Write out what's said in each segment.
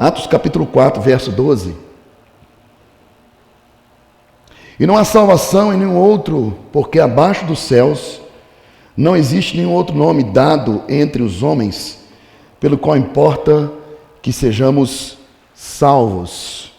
Atos capítulo 4, verso 12. E não há salvação em nenhum outro, porque abaixo dos céus não existe nenhum outro nome dado entre os homens, pelo qual importa que sejamos salvos.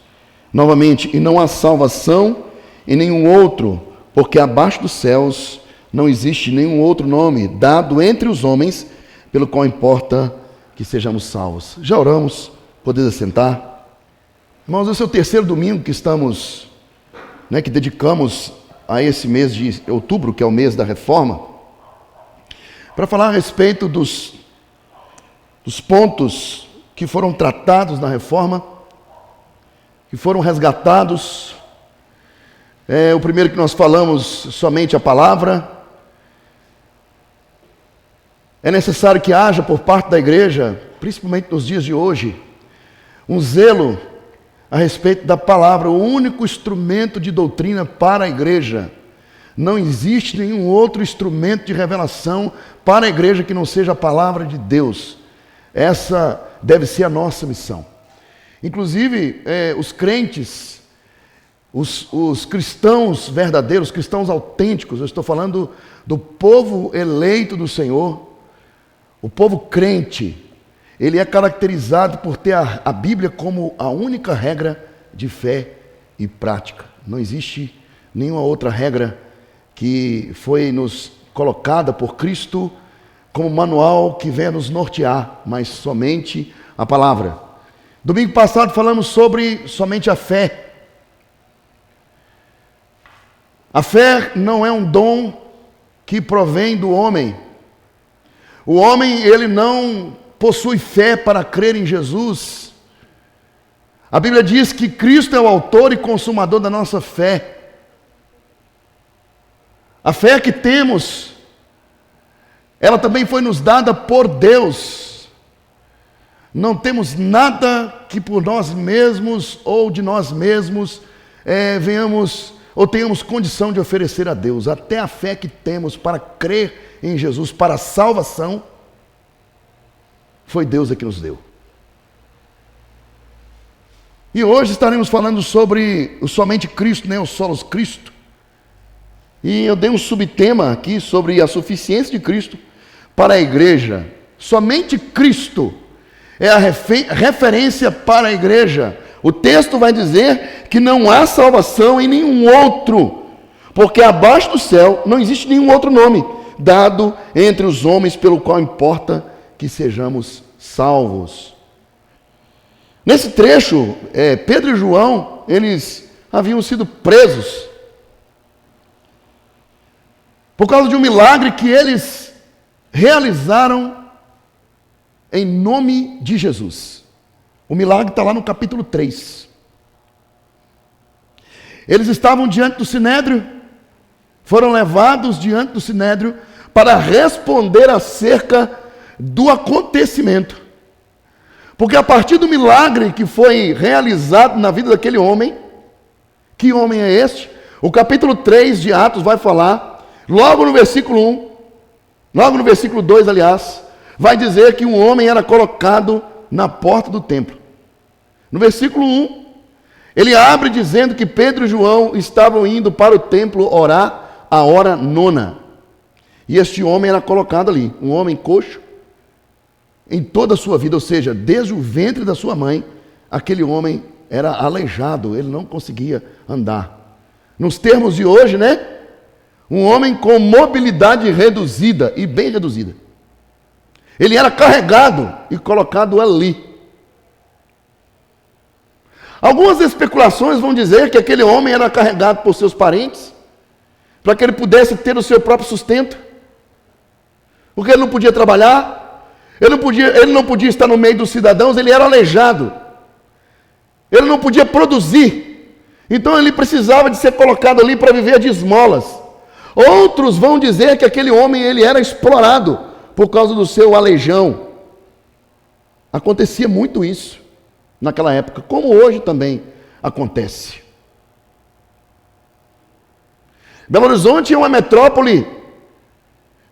Novamente, e não há salvação em nenhum outro, porque abaixo dos céus não existe nenhum outro nome dado entre os homens, pelo qual importa que sejamos salvos. Já oramos? Podemos assentar? Irmãos, esse é o terceiro domingo que estamos, que dedicamos a esse mês de outubro, que é o mês da reforma, para falar a respeito dos pontos que foram tratados na reforma, que foram resgatados. O primeiro que nós falamos, somente a palavra. É necessário que haja por parte da igreja, principalmente nos dias de hoje, um zelo a respeito da palavra, o único instrumento de doutrina para a igreja. Não existe nenhum outro instrumento de revelação para a igreja que não seja a palavra de Deus. Essa deve ser a nossa missão. Inclusive, os crentes, os cristãos verdadeiros, os cristãos autênticos, eu estou falando do povo eleito do Senhor, o povo crente, ele é caracterizado por ter a Bíblia como a única regra de fé e prática. Não existe nenhuma outra regra que foi nos colocada por Cristo como manual que venha nos nortear, mas somente a palavra. Domingo passado falamos sobre somente a fé. A fé não é um dom que provém do homem. O homem, ele não possui fé para crer em Jesus. A Bíblia diz que Cristo é o autor e consumador da nossa fé. A fé que temos, ela também foi nos dada por Deus. Não temos nada que por nós mesmos ou de nós mesmos venhamos ou tenhamos condição de oferecer a Deus. Até a fé que temos para crer em Jesus, para a salvação, foi Deus que nos deu. E hoje estaremos falando sobre o somente Cristo, o solos Cristo. E eu dei um subtema aqui sobre a suficiência de Cristo para a igreja. Somente Cristo é a referência para a igreja. O texto vai dizer que não há salvação em nenhum outro, porque abaixo do céu não existe nenhum outro nome dado entre os homens pelo qual importa que sejamos salvos. Nesse trecho, Pedro e João, eles haviam sido presos por causa de um milagre que eles realizaram em nome de Jesus. O milagre está lá no capítulo 3. Eles estavam diante do Sinédrio, foram levados diante do Sinédrio para responder acerca do acontecimento. Porque a partir do milagre que foi realizado na vida daquele homem, que homem é este? O capítulo 3 de Atos vai falar, logo no versículo 1, logo no versículo 2, aliás, vai dizer que um homem era colocado na porta do templo. No versículo 1, ele abre dizendo que Pedro e João estavam indo para o templo orar a hora 9. E este homem era colocado ali, um homem coxo, em toda a sua vida, ou seja, desde o ventre da sua mãe, aquele homem era aleijado, ele não conseguia andar. Nos termos de hoje, um homem com mobilidade reduzida, e bem reduzida. Ele era carregado e colocado ali. Algumas especulações vão dizer que aquele homem era carregado por seus parentes, para que ele pudesse ter o seu próprio sustento, porque ele não podia trabalhar, ele não podia estar no meio dos cidadãos, ele era aleijado, ele não podia produzir, então ele precisava de ser colocado ali para viver de esmolas. Outros vão dizer que aquele homem ele era explorado por causa do seu aleijão. Acontecia muito isso naquela época, como hoje também acontece. Belo Horizonte é uma metrópole,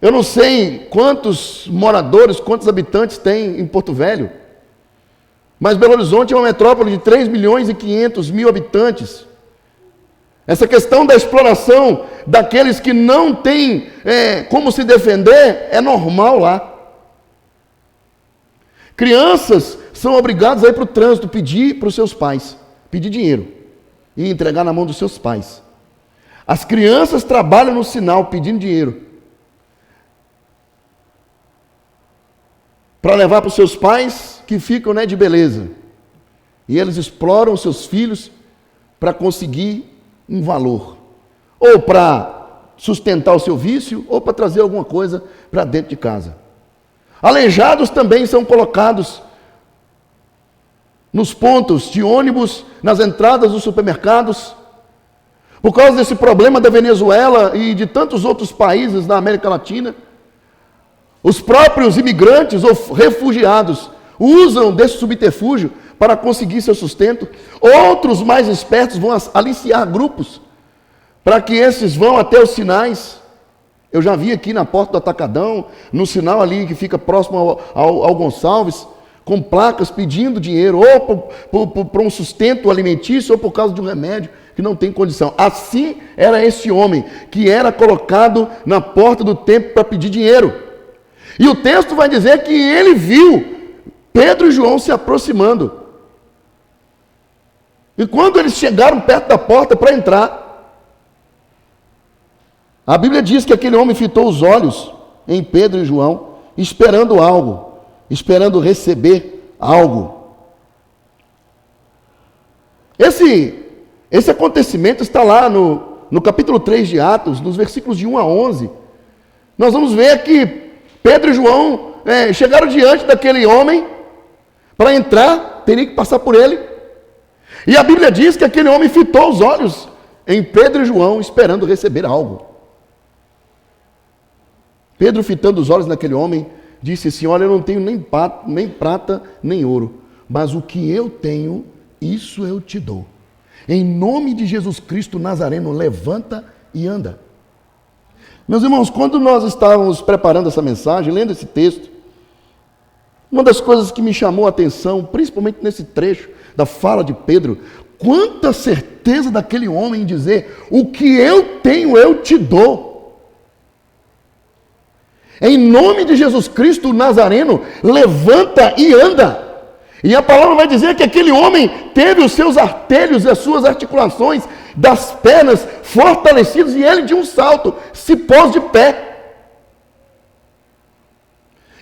eu não sei quantos moradores, quantos habitantes tem em Porto Velho, Mas Belo Horizonte é uma metrópole de 3.500.000 habitantes. Essa questão da exploração daqueles que não têm como se defender é normal lá. Crianças são obrigadas a ir para o trânsito pedir para os seus pais, pedir dinheiro e entregar na mão dos seus pais. As crianças trabalham no sinal pedindo dinheiro para levar para os seus pais que ficam de beleza. E eles exploram os seus filhos para conseguir um valor, ou para sustentar o seu vício, ou para trazer alguma coisa para dentro de casa. Aleijados também são colocados nos pontos de ônibus, nas entradas dos supermercados. Por causa desse problema da Venezuela e de tantos outros países da América Latina, os próprios imigrantes ou refugiados usam desse subterfúgio para conseguir seu sustento. Outros mais espertos vão aliciar grupos para que esses vão até os sinais. Eu já vi aqui na porta do Atacadão, no sinal ali que fica próximo ao Gonçalves, com placas pedindo dinheiro, ou por um sustento alimentício, ou por causa de um remédio que não tem condição. Assim era esse homem, que era colocado na porta do templo para pedir dinheiro. E o texto vai dizer que ele viu Pedro e João se aproximando. E quando eles chegaram perto da porta para entrar, a Bíblia diz que aquele homem fitou os olhos em Pedro e João, esperando algo, esperando receber algo. Esse acontecimento está lá no capítulo 3 de Atos, nos versículos de 1 a 11. Nós vamos ver que Pedro e João chegaram diante daquele homem. Para entrar, teria que passar por ele. E a Bíblia diz que aquele homem fitou os olhos em Pedro e João, esperando receber algo. Pedro, fitando os olhos naquele homem, disse assim: olha, eu não tenho nem prata, nem ouro, mas o que eu tenho, isso eu te dou. Em nome de Jesus Cristo Nazareno, levanta e anda. Meus irmãos, quando nós estávamos preparando essa mensagem, lendo esse texto, uma das coisas que me chamou a atenção, principalmente nesse trecho da fala de Pedro, quanta certeza daquele homem em dizer: o que eu tenho, eu te dou. Em nome de Jesus Cristo Nazareno, levanta e anda. E a palavra vai dizer que aquele homem teve os seus artelhos e as suas articulações das pernas fortalecidos, e ele de um salto se pôs de pé.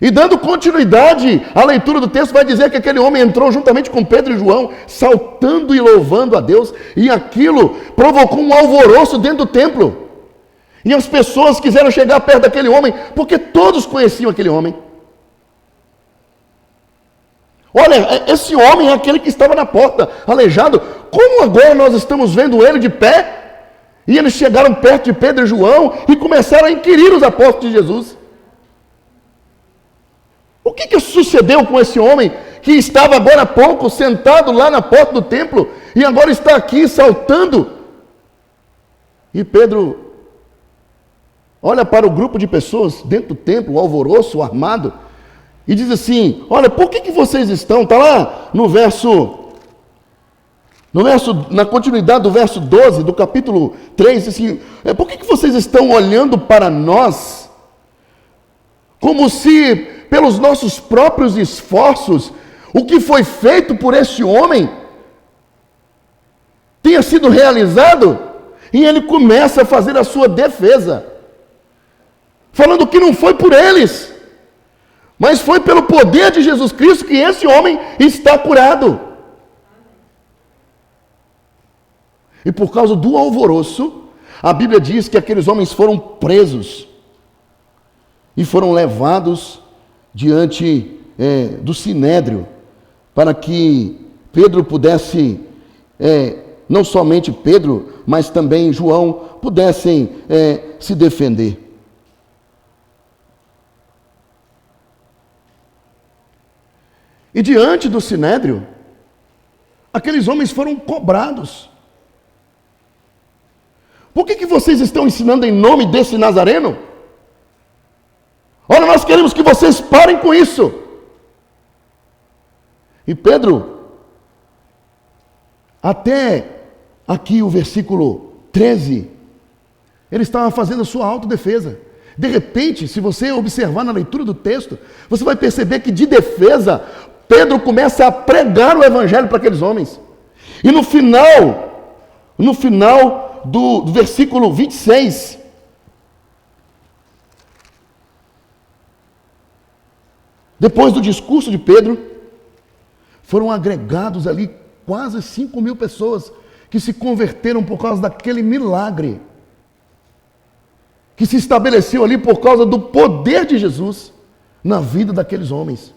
E dando continuidade à leitura do texto, vai dizer que aquele homem entrou juntamente com Pedro e João, saltando e louvando a Deus, e aquilo provocou um alvoroço dentro do templo. E as pessoas quiseram chegar perto daquele homem, porque todos conheciam aquele homem. Olha, esse homem é aquele que estava na porta, aleijado. Como agora nós estamos vendo ele de pé? E eles chegaram perto de Pedro e João e começaram a inquirir os apóstolos de Jesus. O que sucedeu com esse homem que estava agora há pouco sentado lá na porta do templo e agora está aqui saltando? E Pedro olha para o grupo de pessoas dentro do templo, o alvoroço, o armado, e diz assim: olha, por que vocês estão? Está lá na continuidade do verso 12 do capítulo 3, assim: por que vocês estão olhando para nós como se pelos nossos próprios esforços o que foi feito por esse homem tenha sido realizado? E ele começa a fazer a sua defesa, falando que não foi por eles, mas foi pelo poder de Jesus Cristo que esse homem está curado. E por causa do alvoroço, a Bíblia diz que aqueles homens foram presos e foram levados diante do sinédrio, para que Pedro pudesse, não somente Pedro, mas também João, pudessem se defender. E diante do sinédrio, aqueles homens foram cobrados. Por que vocês estão ensinando em nome desse Nazareno? Olha, nós queremos que vocês parem com isso. E Pedro até aqui o versículo 13, ele estava fazendo a sua autodefesa. De repente, se você observar na leitura do texto, você vai perceber que de defesa, Pedro começa a pregar o evangelho para aqueles homens. E no final do versículo 26, depois do discurso de Pedro, foram agregados ali quase 5.000 pessoas que se converteram por causa daquele milagre que se estabeleceu ali por causa do poder de Jesus na vida daqueles homens.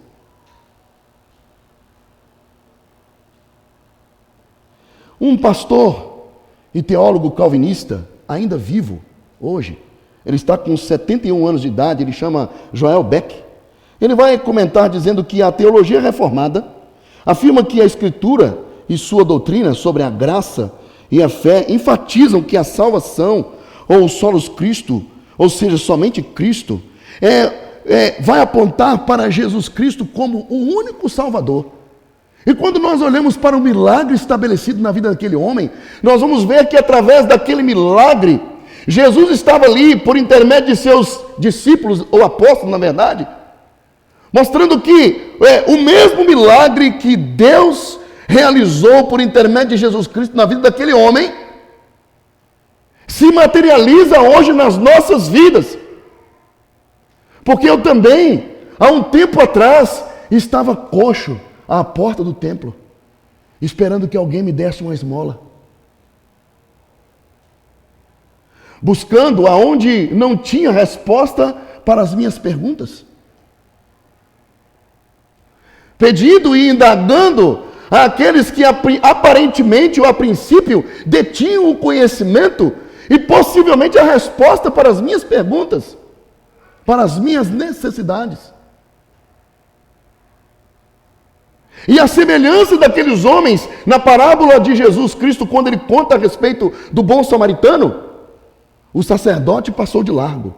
Um pastor e teólogo calvinista, ainda vivo hoje, ele está com 71 anos de idade, ele chama Joel Beck. Ele vai comentar dizendo que a teologia reformada afirma que a Escritura e sua doutrina sobre a graça e a fé enfatizam que a salvação ou solos Cristo, ou seja, somente Cristo, vai apontar para Jesus Cristo como o único Salvador. E quando nós olhamos para o milagre estabelecido na vida daquele homem, nós vamos ver que através daquele milagre, Jesus estava ali por intermédio de seus discípulos, ou apóstolos na verdade, mostrando que o mesmo milagre que Deus realizou por intermédio de Jesus Cristo na vida daquele homem, se materializa hoje nas nossas vidas. Porque eu também, há um tempo atrás, estava coxo à porta do templo, esperando que alguém me desse uma esmola. Buscando aonde não tinha resposta para as minhas perguntas. Pedindo e indagando àqueles que aparentemente ou a princípio detinham o conhecimento e possivelmente a resposta para as minhas perguntas, para as minhas necessidades. E a semelhança daqueles homens na parábola de Jesus Cristo, quando ele conta a respeito do bom samaritano, o sacerdote passou de largo,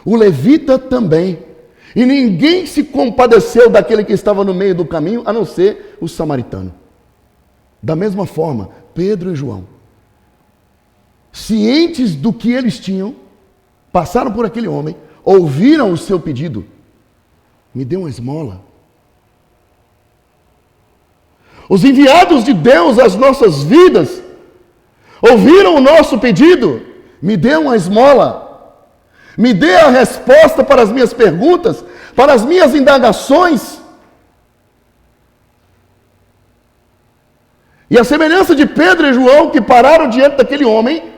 o levita também, e ninguém se compadeceu daquele que estava no meio do caminho, a não ser o samaritano. Da mesma forma, Pedro e João, cientes do que eles tinham, passaram por aquele homem, ouviram o seu pedido, me dê uma esmola. Os enviados de Deus às nossas vidas, ouviram o nosso pedido, me dê uma esmola, me dê a resposta para as minhas perguntas, para as minhas indagações. E a semelhança de Pedro e João, que pararam diante daquele homem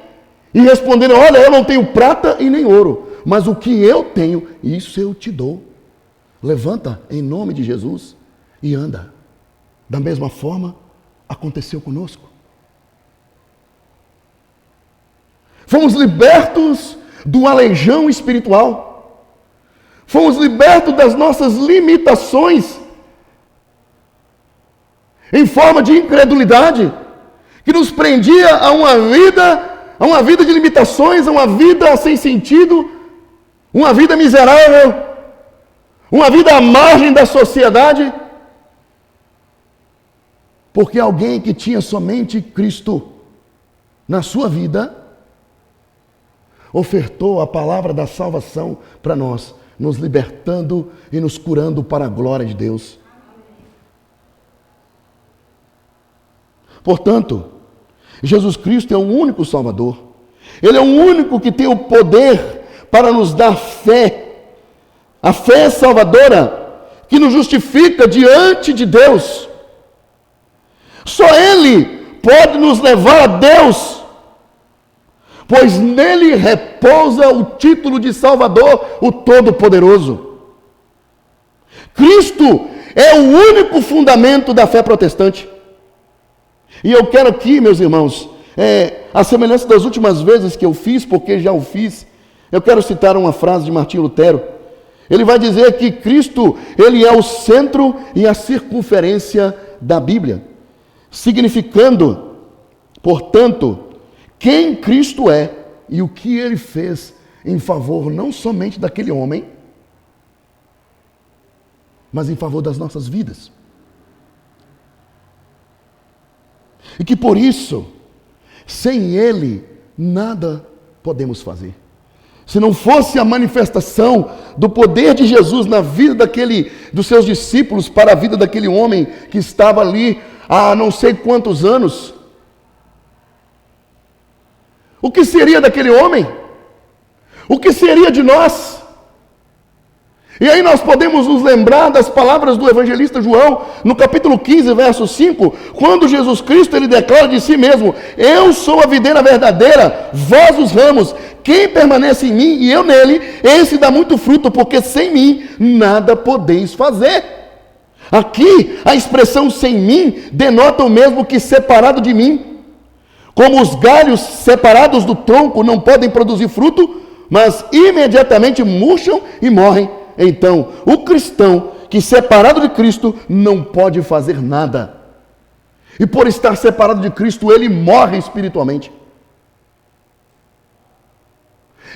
e responderam: olha, eu não tenho prata e nem ouro, mas o que eu tenho, isso eu te dou. Levanta em nome de Jesus e anda. Da mesma forma, aconteceu conosco. Fomos libertos do aleijão espiritual. Fomos libertos das nossas limitações em forma de incredulidade, que nos prendia a uma vida de limitações, a uma vida sem sentido, uma vida miserável, uma vida à margem da sociedade. Porque alguém que tinha somente Cristo na sua vida, ofertou a palavra da salvação para nós, nos libertando e nos curando para a glória de Deus. Portanto, Jesus Cristo é o único Salvador. Ele é o único que tem o poder para nos dar fé. A fé salvadora que nos justifica diante de Deus. Só Ele pode nos levar a Deus, pois nele repousa o título de Salvador, o Todo-Poderoso. Cristo é o único fundamento da fé protestante. E eu quero aqui, meus irmãos, a semelhança das últimas vezes que eu fiz, porque já o fiz, eu quero citar uma frase de Martinho Lutero. Ele vai dizer que Cristo, ele é o centro e a circunferência da Bíblia, significando, portanto, quem Cristo é e o que ele fez em favor não somente daquele homem, mas em favor das nossas vidas. E que por isso, sem Ele, nada podemos fazer. Se não fosse a manifestação do poder de Jesus na vida dos seus discípulos para a vida daquele homem que estava ali há não sei quantos anos, o que seria daquele homem? O que seria de nós? E aí nós podemos nos lembrar das palavras do evangelista João, no capítulo 15, verso 5, quando Jesus Cristo ele declara de si mesmo: eu sou a videira verdadeira, vós os ramos, quem permanece em mim e eu nele, esse dá muito fruto, porque sem mim nada podeis fazer. Aqui a expressão sem mim denota o mesmo que separado de mim. Como os galhos separados do tronco não podem produzir fruto, mas imediatamente murcham e morrem. Então, o cristão que separado de Cristo não pode fazer nada. E por estar separado de Cristo, ele morre espiritualmente.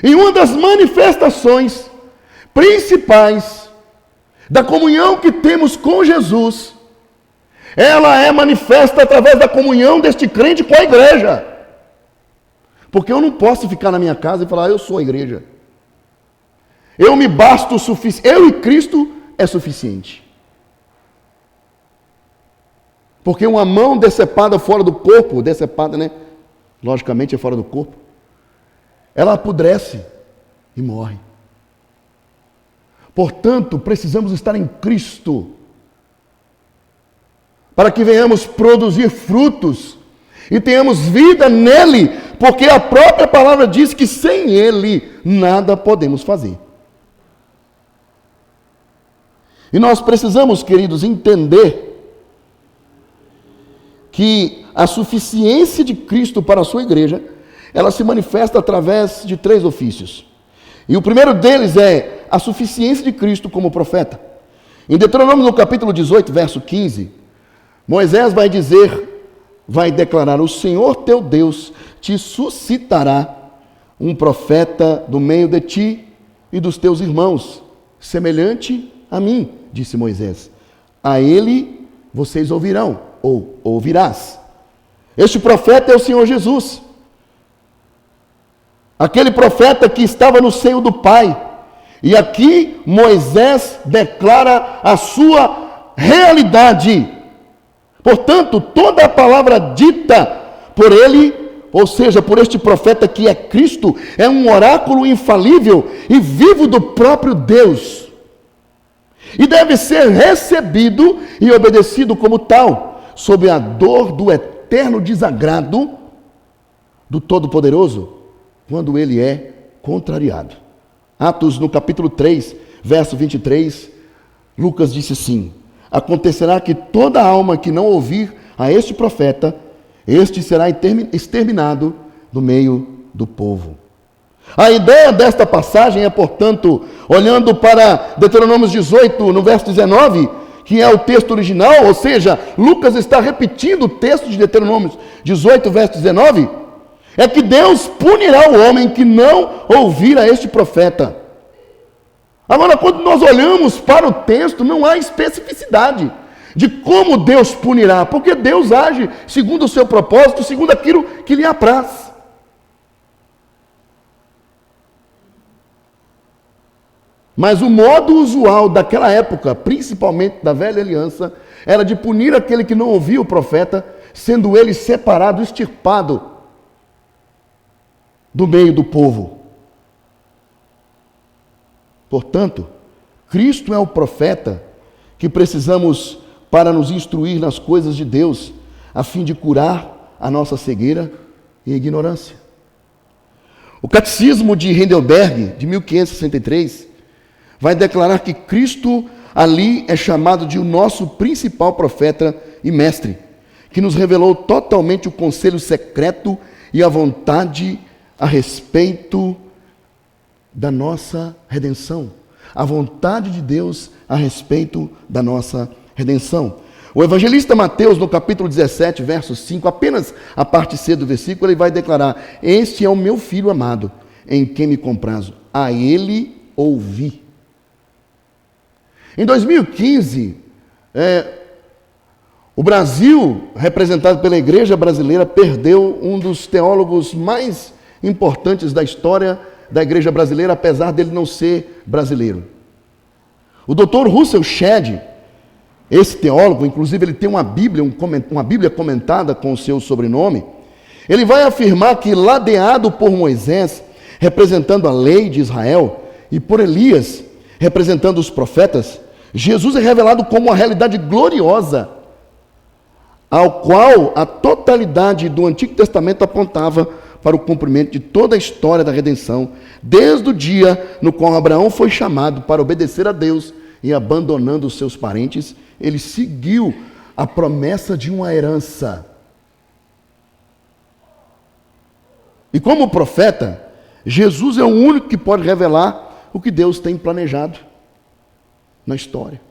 E uma das manifestações principais da comunhão que temos com Jesus, ela é manifesta através da comunhão deste crente com a igreja. Porque eu não posso ficar na minha casa e falar: eu sou a igreja. Eu me basto o suficiente. Eu e Cristo é suficiente. Porque uma mão decepada fora do corpo, decepada, né? Logicamente é fora do corpo. Ela apodrece e morre. Portanto, precisamos estar em Cristo para que venhamos produzir frutos e tenhamos vida nele, porque a própria palavra diz que sem ele nada podemos fazer. E nós precisamos, queridos, entender que a suficiência de Cristo para a sua igreja, ela se manifesta através de 3 ofícios. E o primeiro deles é a suficiência de Cristo como profeta. Em Deuteronômio, no capítulo 18, verso 15, Moisés vai declarar: o Senhor teu Deus te suscitará um profeta do meio de ti e dos teus irmãos, semelhante a mim, disse Moisés. A ele vocês ouvirão, ou ouvirás. Este profeta é o Senhor Jesus. Aquele profeta que estava no seio do Pai. E aqui Moisés declara a sua realidade. Portanto, toda a palavra dita por ele, ou seja, por este profeta que é Cristo, é um oráculo infalível e vivo do próprio Deus. E deve ser recebido e obedecido como tal, sob a dor do eterno desagrado do Todo-Poderoso, quando ele é contrariado. Atos, no capítulo 3, verso 23, Lucas disse assim: acontecerá que toda alma que não ouvir a este profeta, este será exterminado do meio do povo. A ideia desta passagem é, portanto, olhando para Deuteronômio 18, no verso 19, que é o texto original, ou seja, Lucas está repetindo o texto de Deuteronômio 18, verso 19, é que Deus punirá o homem que não ouvir a este profeta. Agora, quando nós olhamos para o texto, não há especificidade de como Deus punirá, porque Deus age segundo o seu propósito, segundo aquilo que lhe apraz. Mas o modo usual daquela época, principalmente da velha aliança, era de punir aquele que não ouvia o profeta, sendo ele separado, extirpado do meio do povo. Portanto, Cristo é o profeta que precisamos para nos instruir nas coisas de Deus, a fim de curar a nossa cegueira e ignorância. O Catecismo de Heidelberg, de 1563, vai declarar que Cristo ali é chamado de o nosso principal profeta e mestre, que nos revelou totalmente o conselho secreto e a vontade a respeito da nossa redenção. A vontade de Deus a respeito da nossa redenção. O evangelista Mateus, no capítulo 17, verso 5, apenas a parte C do versículo, ele vai declarar: este é o meu filho amado, em quem me comprazo. A ele ouvi. Em 2015, O Brasil, representado pela igreja brasileira, perdeu um dos teólogos mais importantes da história da igreja brasileira, apesar dele não ser brasileiro. O Dr. Russell Shedd, esse teólogo, inclusive ele tem uma Bíblia comentada com o seu sobrenome, ele vai afirmar que, ladeado por Moisés, representando a lei de Israel, e por Elias, representando os profetas, Jesus é revelado como uma realidade gloriosa, ao qual a totalidade do Antigo Testamento apontava para o cumprimento de toda a história da redenção, desde o dia no qual Abraão foi chamado para obedecer a Deus e, abandonando os seus parentes, ele seguiu a promessa de uma herança. E como profeta, Jesus é o único que pode revelar o que Deus tem planejado na história.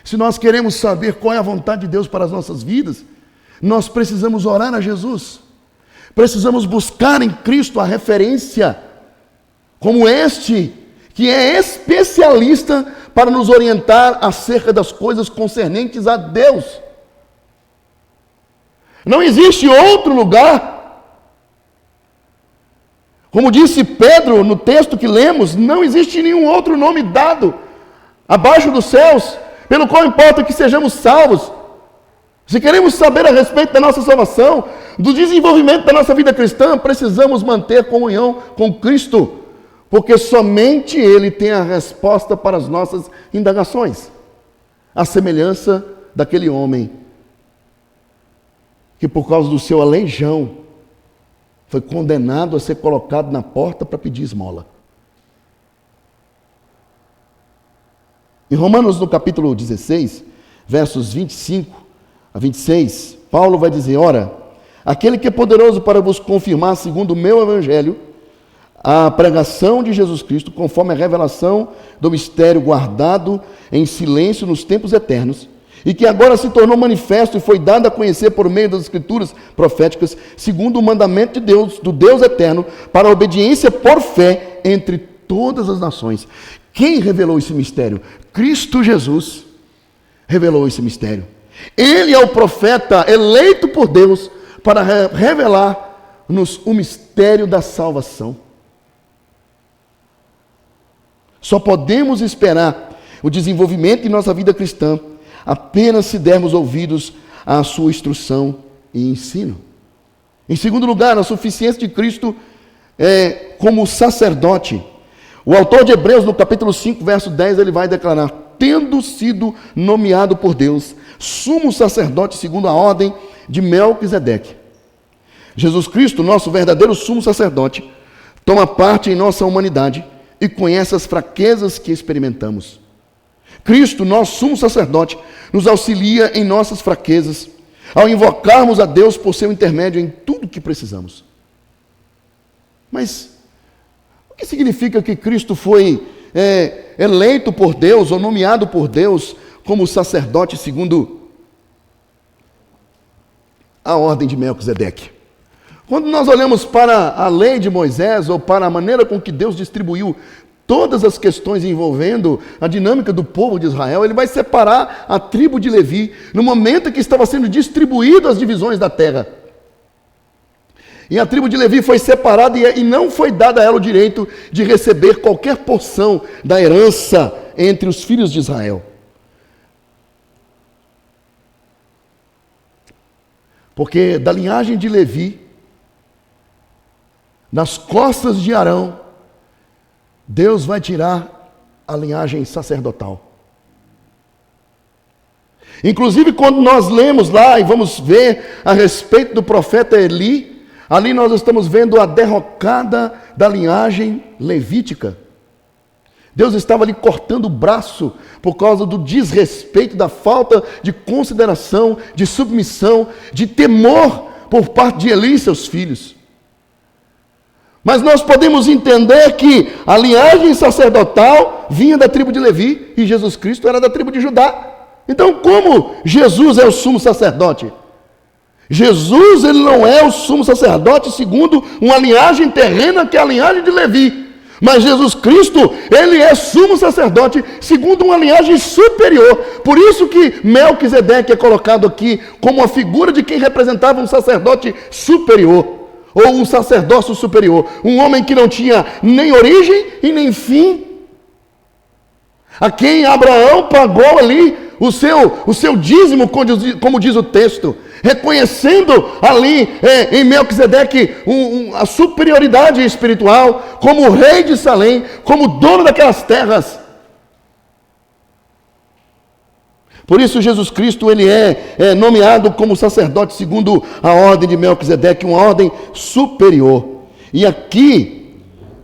Se nós queremos saber qual é a vontade de Deus para as nossas vidas, nós precisamos orar a Jesus. Precisamos buscar em Cristo a referência como este, que é especialista para nos orientar acerca das coisas concernentes a Deus. Não existe outro lugar. Como disse Pedro no texto que lemos, não existe nenhum outro nome dado abaixo dos céus, pelo qual importa que sejamos salvos. Se queremos saber a respeito da nossa salvação, do desenvolvimento da nossa vida cristã, precisamos manter comunhão com Cristo, porque somente Ele tem a resposta para as nossas indagações. A semelhança daquele homem que, por causa do seu aleijão, foi condenado a ser colocado na porta para pedir esmola. Em Romanos, no capítulo 16, versos 25 a 26, Paulo vai dizer: ora, aquele que é poderoso para vos confirmar, segundo o meu evangelho, a pregação de Jesus Cristo, conforme a revelação do mistério guardado em silêncio nos tempos eternos, e que agora se tornou manifesto e foi dado a conhecer por meio das escrituras proféticas, segundo o mandamento de Deus, do Deus eterno, para a obediência por fé entre todas as nações. Quem revelou esse mistério? Cristo Jesus revelou esse mistério. Ele é o profeta eleito por Deus para revelar-nos o mistério da salvação. Só podemos esperar o desenvolvimento de nossa vida cristã apenas se dermos ouvidos à sua instrução e ensino. Em segundo lugar, a suficiência de Cristo como sacerdote. O autor de Hebreus, no capítulo 5, verso 10, ele vai declarar: tendo sido nomeado por Deus, sumo sacerdote segundo a ordem de Melquisedeque. Jesus Cristo, nosso verdadeiro sumo sacerdote, toma parte em nossa humanidade e conhece as fraquezas que experimentamos. Cristo, nosso sumo sacerdote, nos auxilia em nossas fraquezas, ao invocarmos a Deus por seu intermédio em tudo que precisamos. Mas o que significa que Cristo foi eleito por Deus ou nomeado por Deus como sacerdote segundo a ordem de Melquisedeque? Quando nós olhamos para a lei de Moisés ou para a maneira com que Deus distribuiu todas as questões envolvendo a dinâmica do povo de Israel, ele vai separar a tribo de Levi no momento em que estava sendo distribuídas as divisões da terra. E a tribo de Levi foi separada e não foi dada a ela o direito de receber qualquer porção da herança entre os filhos de Israel. Porque da linhagem de Levi, nas costas de Arão, Deus vai tirar a linhagem sacerdotal. Inclusive, quando nós lemos lá e vamos ver a respeito do profeta Eli, ali nós estamos vendo a derrocada da linhagem levítica. Deus estava ali cortando o braço por causa do desrespeito, da falta de consideração, de submissão, de temor por parte de Eli e seus filhos. Mas nós podemos entender que a linhagem sacerdotal vinha da tribo de Levi e Jesus Cristo era da tribo de Judá. Então, como Jesus é o sumo sacerdote? Jesus, ele não é o sumo sacerdote segundo uma linhagem terrena que é a linhagem de Levi, Mas Jesus Cristo, ele é sumo sacerdote segundo uma linhagem superior. Por isso que Melquisedeque é colocado aqui como a figura de quem representava um sacerdote superior, ou um sacerdócio superior. Um homem que não tinha nem origem e nem fim, a quem Abraão pagou ali o seu dízimo, como diz o texto, reconhecendo ali em Melquisedeque a superioridade espiritual, como rei de Salém, como dono daquelas terras. Por isso Jesus Cristo, ele é nomeado como sacerdote segundo a ordem de Melquisedeque, uma ordem superior. E aqui,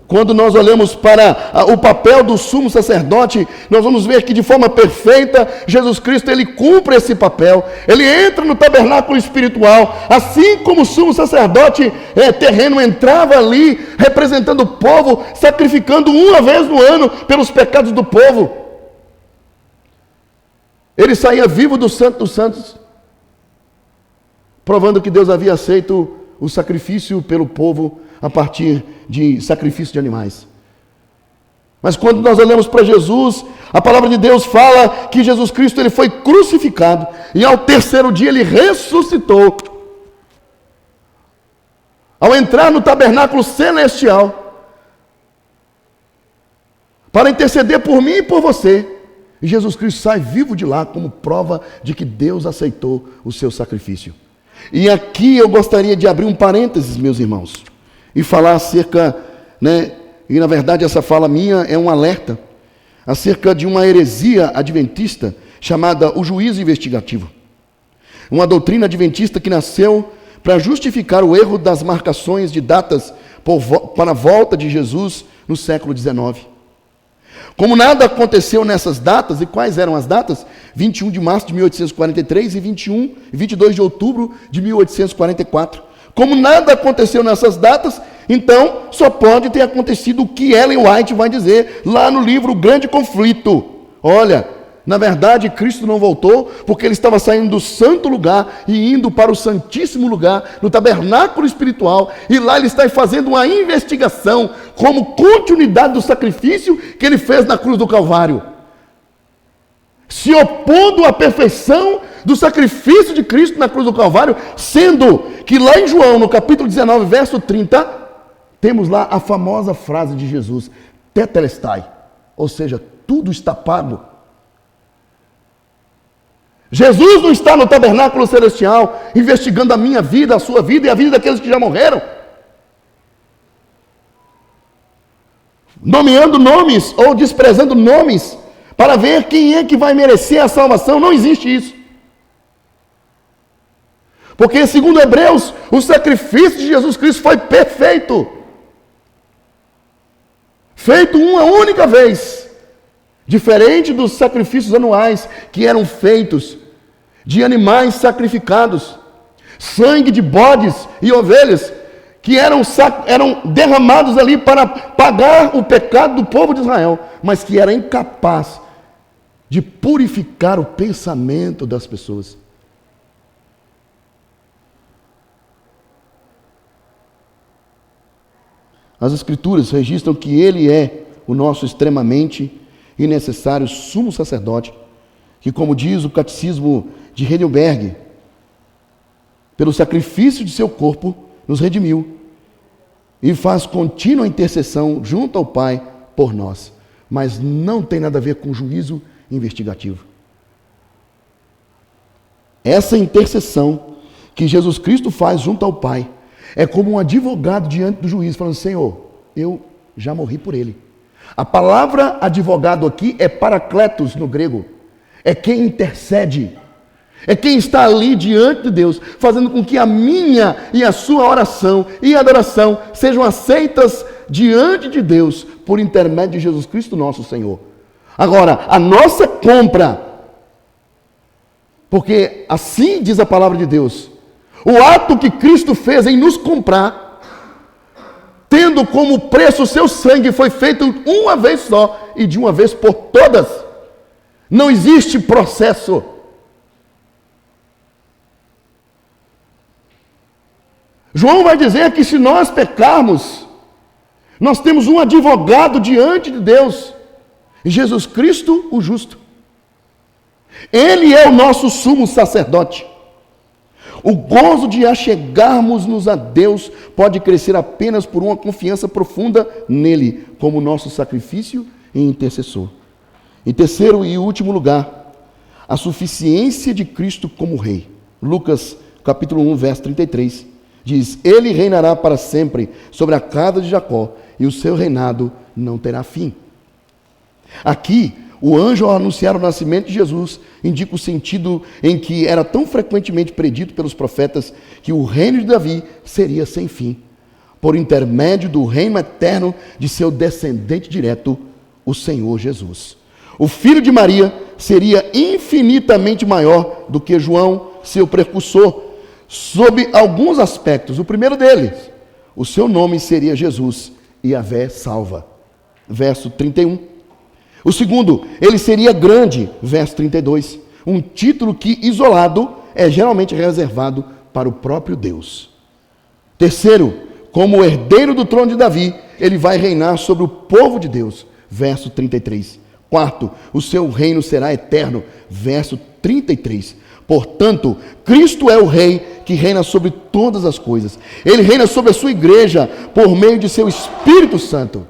quando nós olhamos para o papel do sumo sacerdote, nós vamos ver que de forma perfeita, Jesus Cristo, ele cumpre esse papel. Ele entra no tabernáculo espiritual, assim como o sumo sacerdote terreno entrava ali, representando o povo, sacrificando uma vez no ano pelos pecados do povo. Ele saía vivo do Santo dos Santos, provando que Deus havia aceito o sacrifício pelo povo a partir de sacrifício de animais. Mas quando nós olhamos para Jesus, a palavra de Deus fala que Jesus Cristo, ele foi crucificado e ao terceiro dia ele ressuscitou. Ao entrar no tabernáculo celestial para interceder por mim e por você, e Jesus Cristo sai vivo de lá como prova de que Deus aceitou o seu sacrifício. E aqui eu gostaria de abrir um parênteses, meus irmãos, e falar acerca, e na verdade essa fala minha é um alerta, acerca de uma heresia adventista chamada o juízo investigativo. Uma doutrina adventista que nasceu para justificar o erro das marcações de datas para a volta de Jesus no século XIX. Como nada aconteceu nessas datas, e quais eram as datas? 21 de março de 1843 e 22 de outubro de 1844. Como nada aconteceu nessas datas, então só pode ter acontecido o que Ellen White vai dizer lá no livro O Grande Conflito. Olha, na verdade Cristo não voltou porque ele estava saindo do santo lugar e indo para o santíssimo lugar, no tabernáculo espiritual, e lá ele está fazendo uma investigação como continuidade do sacrifício que ele fez na cruz do Calvário, se opondo à perfeição do sacrifício de Cristo na cruz do Calvário, sendo que lá em João, no capítulo 19, verso 30, temos lá a famosa frase de Jesus, tetelestai, ou seja, tudo está pago. Jesus não está no tabernáculo celestial investigando a minha vida, a sua vida e a vida daqueles que já morreram, nomeando nomes ou desprezando nomes para ver quem é que vai merecer a salvação. Não existe isso. Porque, segundo Hebreus, o sacrifício de Jesus Cristo foi perfeito. Feito uma única vez. Diferente dos sacrifícios anuais que eram feitos de animais sacrificados, sangue de bodes e ovelhas que eram derramados ali para pagar o pecado do povo de Israel, mas que era incapaz de purificar o pensamento das pessoas. As Escrituras registram que ele é o nosso extremamente e necessário sumo sacerdote, que, como diz o Catecismo de Heidelberg, pelo sacrifício de seu corpo, nos redimiu e faz contínua intercessão junto ao Pai por nós. Mas não tem nada a ver com juízo investigativo. Essa intercessão que Jesus Cristo faz junto ao Pai é como um advogado diante do juiz, falando: Senhor, eu já morri por ele. A palavra advogado aqui é parakletos no grego. É quem intercede. É quem está ali diante de Deus, fazendo com que a minha e a sua oração e adoração sejam aceitas diante de Deus por intermédio de Jesus Cristo nosso Senhor. Agora, a nossa compra, porque assim diz a palavra de Deus, o ato que Cristo fez em nos comprar, tendo como preço o seu sangue, foi feito uma vez só e de uma vez por todas. Não existe processo. João vai dizer que se nós pecarmos, Nós temos um advogado diante de Deus, Jesus Cristo, o justo. Ele é o nosso sumo sacerdote. O gozo de achegarmos-nos a Deus pode crescer apenas por uma confiança profunda nele, como nosso sacrifício e intercessor. Em terceiro e último lugar, a suficiência de Cristo como Rei. Lucas capítulo 1, verso 33, diz: Ele reinará para sempre sobre a casa de Jacó, e o seu reinado não terá fim. Aqui, o anjo, ao anunciar o nascimento de Jesus, indica o sentido em que era tão frequentemente predito pelos profetas que o reino de Davi seria sem fim, por intermédio do reino eterno de seu descendente direto, o Senhor Jesus. O filho de Maria seria infinitamente maior do que João, seu precursor, sob alguns aspectos. O primeiro deles, o seu nome seria Jesus, Yahvé salva. Verso 31. O segundo, ele seria grande, verso 32, um título que, isolado, é geralmente reservado para o próprio Deus. Terceiro, como herdeiro do trono de Davi, ele vai reinar sobre o povo de Deus, verso 33. Quarto, o seu reino será eterno, verso 33. Portanto, Cristo é o rei que reina sobre todas as coisas. Ele reina sobre a sua igreja por meio de seu Espírito Santo.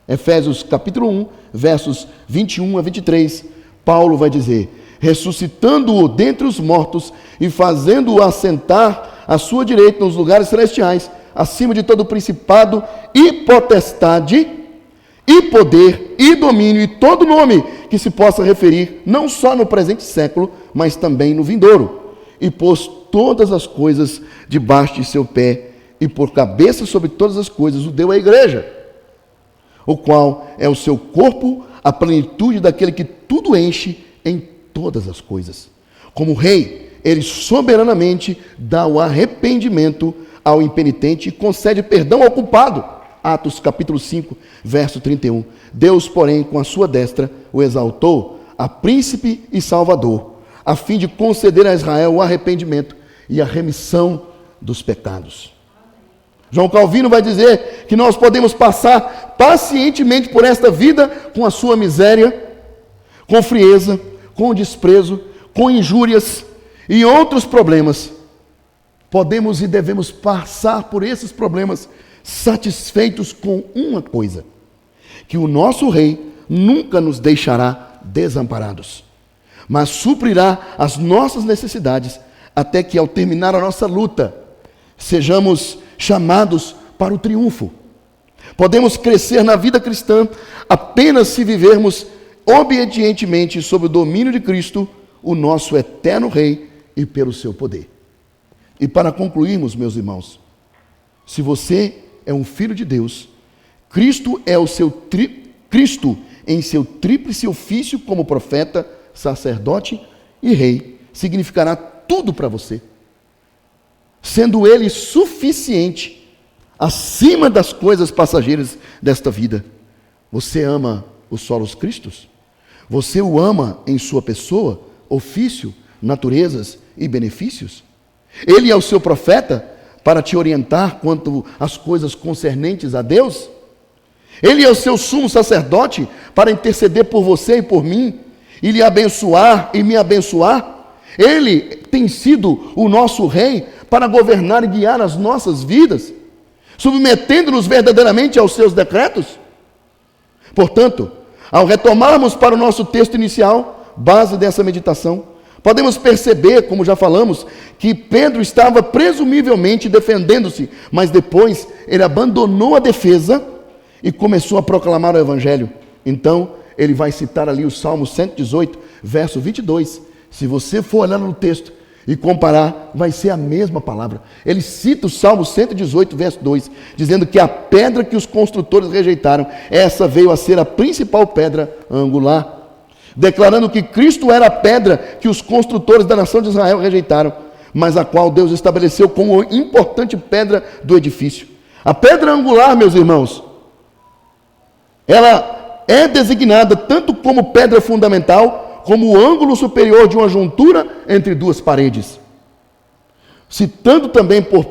Efésios capítulo 1, versos 21 a 23, Paulo vai dizer: ressuscitando-o dentre os mortos e fazendo-o assentar à sua direita nos lugares celestiais, acima de todo principado e potestade, e poder, e domínio, e todo nome que se possa referir, não só no presente século, mas também no vindouro. E pôs todas as coisas debaixo de seu pé, e por cabeça sobre todas as coisas o deu à igreja, o qual é o seu corpo, a plenitude daquele que tudo enche em todas as coisas. Como rei, ele soberanamente dá o arrependimento ao impenitente e concede perdão ao culpado. Atos capítulo 5, verso 31. Deus, porém, com a sua destra, o exaltou a príncipe e salvador, a fim de conceder a Israel o arrependimento e a remissão dos pecados. João Calvino vai dizer que nós podemos passar pacientemente por esta vida com a sua miséria, com frieza, com desprezo, com injúrias e outros problemas. Podemos e devemos passar por esses problemas satisfeitos com uma coisa: que o nosso Rei nunca nos deixará desamparados, mas suprirá as nossas necessidades até que, ao terminar a nossa luta, sejamos chamados para o triunfo. Podemos crescer na vida cristã apenas se vivermos obedientemente sob o domínio de Cristo, o nosso eterno Rei, e pelo seu poder. E para concluirmos, meus irmãos, se você é um filho de Deus, Cristo em seu tríplice ofício como profeta, sacerdote e rei, significará tudo para você, sendo ele suficiente acima das coisas passageiras desta vida. Você ama os solos Cristos? Você o ama em sua pessoa, ofício, naturezas e benefícios? Ele é o seu profeta para te orientar quanto às coisas concernentes a Deus? Ele é o seu sumo sacerdote para interceder por você e por mim, e lhe abençoar e me abençoar? Ele tem sido o nosso rei para governar e guiar as nossas vidas, submetendo-nos verdadeiramente aos seus decretos? Portanto, ao retomarmos para o nosso texto inicial, base dessa meditação, podemos perceber, como já falamos, que Pedro estava presumivelmente defendendo-se, mas depois ele abandonou a defesa e começou a proclamar o Evangelho. Então, ele vai citar ali o Salmo 118, verso 22. Se você for olhar no texto e comparar, vai ser a mesma palavra. Ele cita o Salmo 118, verso 2, dizendo que a pedra que os construtores rejeitaram, essa veio a ser a principal pedra angular, declarando que Cristo era a pedra que os construtores da nação de Israel rejeitaram, mas a qual Deus estabeleceu como importante pedra do edifício. A pedra angular, meus irmãos, ela é designada tanto como pedra fundamental, como o ângulo superior de uma juntura entre duas paredes. Citado por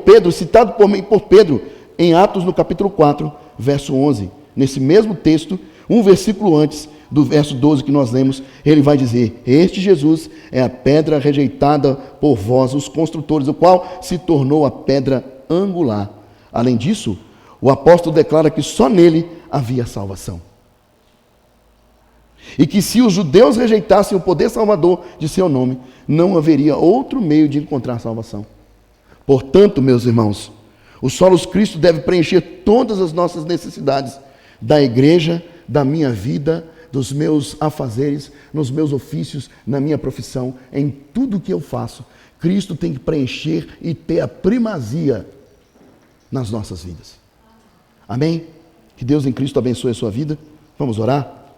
Pedro, em Atos no capítulo 4, verso 11, nesse mesmo texto, um versículo antes do verso 12 que nós lemos, ele vai dizer: este Jesus é a pedra rejeitada por vós, os construtores, o qual se tornou a pedra angular. Além disso, o apóstolo declara que só nele havia salvação. E que se os judeus rejeitassem o poder salvador de seu nome, não haveria outro meio de encontrar salvação. Portanto, meus irmãos, o solos Cristo deve preencher todas as nossas necessidades da igreja, da minha vida, dos meus afazeres, nos meus ofícios, na minha profissão, em tudo que eu faço. Cristo tem que preencher e ter a primazia nas nossas vidas. Amém? Que Deus em Cristo abençoe a sua vida. Vamos orar?